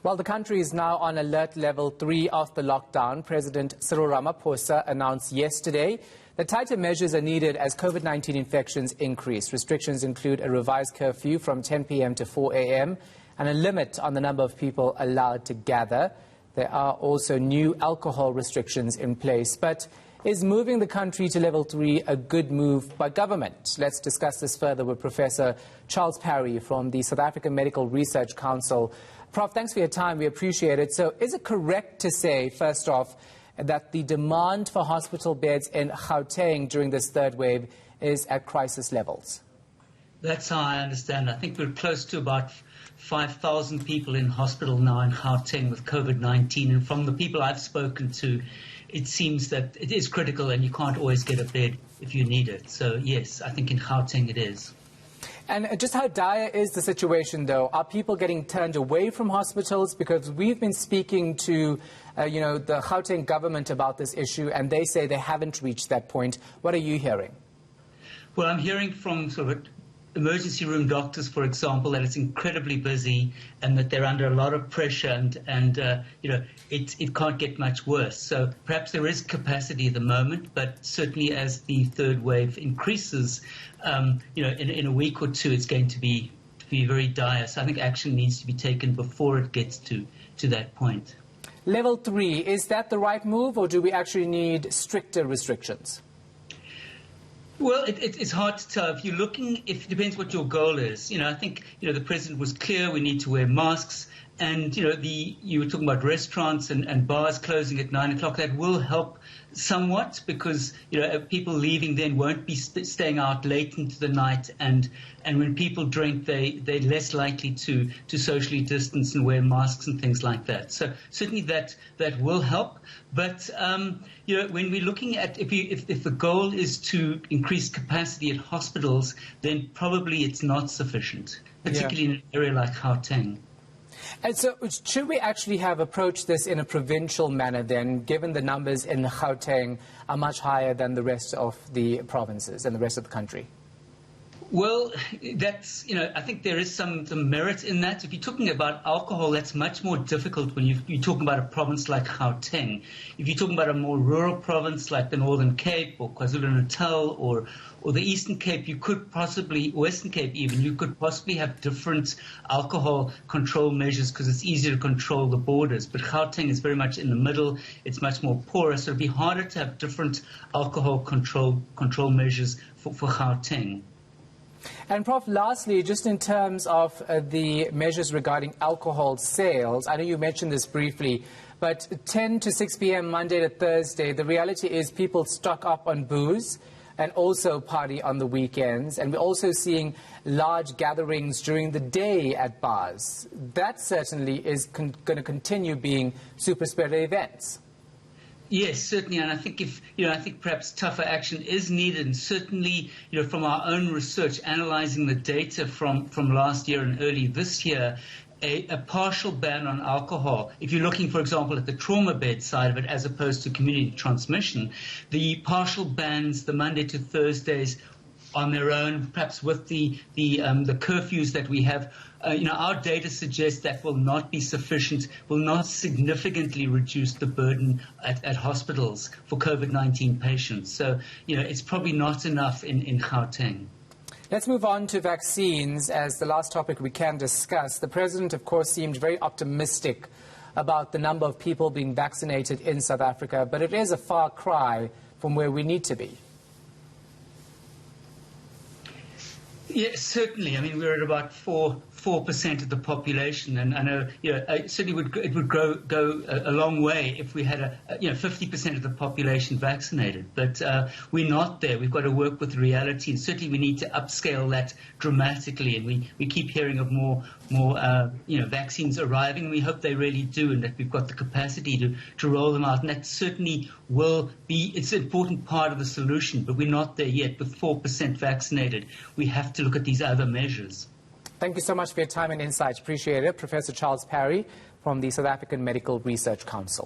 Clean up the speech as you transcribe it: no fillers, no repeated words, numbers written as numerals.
While the country is now on alert level 3 of the lockdown, President Cyril Ramaphosa announced yesterday that tighter measures are needed as COVID-19 infections increase. Restrictions include a revised curfew from 10 p.m. to 4 a.m. and a limit on the number of people allowed to gather. There are also new alcohol restrictions in place. But is moving the country to level 3 a good move by government? Let's discuss this further with Professor Charles Parry from the South African Medical Research Council. Prof, thanks for your time. We appreciate it. So is it correct to say, first off, that the demand for hospital beds in Gauteng during this third wave is at crisis levels? That's how I understand. I think we're close to about 5,000 people in hospital now in Gauteng with COVID-19. And from the people I've spoken to, it seems that it is critical and you can't always get a bed if you need it. So, yes, I think in Gauteng it is. And just how dire is the situation, though? Are people getting turned away from hospitals? Because we've been speaking to, the Gauteng government about this issue, and they say they haven't reached that point. What are you hearing? Well, I'm hearing from sort of emergency room doctors, for example, that it's incredibly busy and that they're under a lot of pressure and it can't get much worse. So perhaps there is capacity at the moment, but certainly as the third wave increases, in a week or two, it's going to be very dire. So I think action needs to be taken before it gets to that point. Level 3, is that the right move, or do we actually need stricter restrictions? Well, it's hard to tell. If you're looking, it depends what your goal is. I think, the president was clear we need to wear masks. And, you were talking about restaurants and bars closing at 9 o'clock. That will help somewhat because, people leaving then won't be staying out late into the night. And when people drink, they're less likely to socially distance and wear masks and things like that. So certainly that will help. But, when we're looking at if the goal is to increase capacity at hospitals, then probably it's not sufficient, particularly in an area like Gauteng. And so should we actually have approached this in a provincial manner then, given the numbers in Gauteng are much higher than the rest of the provinces and the rest of the country? Well, that's, I think there is some merit in that. If you're talking about alcohol, that's much more difficult when you're talking about a province like Gauteng. If you're talking about a more rural province like the Northern Cape or KwaZulu-Natal or the Eastern Cape, you could possibly, Western Cape even, you could possibly have different alcohol control measures because it's easier to control the borders. But Gauteng is very much in the middle. It's much more porous. So it'd be harder to have different alcohol control measures for Gauteng. And Prof, lastly, just in terms of the measures regarding alcohol sales, I know you mentioned this briefly, but 10 to 6 p.m. Monday to Thursday, the reality is people stock up on booze and also party on the weekends. And we're also seeing large gatherings during the day at bars. That certainly is going to continue being super spreader events. Yes, certainly, and I think I think perhaps tougher action is needed, and certainly, from our own research, analysing the data from last year and early this year, a partial ban on alcohol. If you're looking, for example, at the trauma bed side of it, as opposed to community transmission, the partial bans, the Monday to Thursdays, on their own, perhaps with the curfews that we have, our data suggests that will not be sufficient, will not significantly reduce the burden at hospitals for COVID-19 patients. So, it's probably not enough in Gauteng. Let's move on to vaccines as the last topic we can discuss. The president, of course, seemed very optimistic about the number of people being vaccinated in South Africa, but it is a far cry from where we need to be. Yes, certainly. I mean, we're at about 4% of the population, and I know, certainly it would go a long way if we had 50% of the population vaccinated. But we're not there. We've got to work with reality, and certainly we need to upscale that dramatically. And we keep hearing of more vaccines arriving, and we hope they really do, and that we've got the capacity to roll them out. And that certainly will be, it's an important part of the solution, but we're not there yet. With 4% vaccinated, we have to look at these other measures. Thank you so much for your time and insights. Appreciate it. Professor Charles Parry from the South African Medical Research Council.